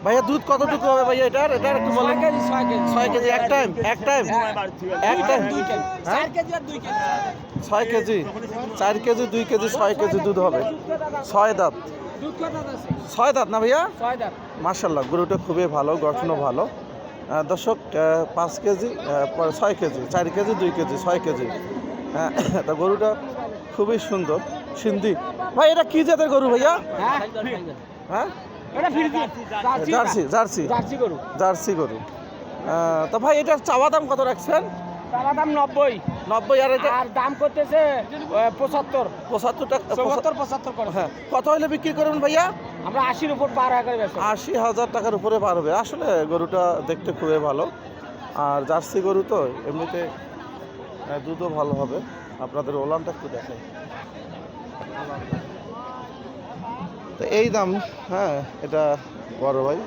ভাইয়া দুধ কতটুকু হবে ভাইয়া এটার একটু বলেন। 6 কেজি এক time 6 KG 4 KG 2 KG 6 KG দুধ হবে। 6 দাঁত 6 দাঁত না ভাইয়া? মাশাআল্লাহ, গরুটা খুবই ভালো, গঠনও ভালো। দর্শক 5 KG 6 KG 4 KG 2 KG 6 KG. তা গরুটা খুবই সুন্দর সিন্ধি। ভাই এটা কি জাতের গরু ভাইয়া? হ্যাঁ জার্সি গরু। তা ভাই এটার চাওয়া দাম কত রাখছেন? চাওয়া দাম 90 আর এটা আর দাম করতেছে 75 টাকা 75 করে। হ্যাঁ, কত হলে বিক্রি করবেন ভাইয়া? আমরা 80-র উপর পার করে বেচি। 80,000 টাকার উপরে পার হবে। আসলে গরুটা দেখতে খুবই ভালো, আর জার্সি গরু তো এমনিতে দুধও ভালো হবে। আপনাদের ওলানটা একটু দেখাই। তো এই দাম, হ্যাঁ এটা বড় ভাই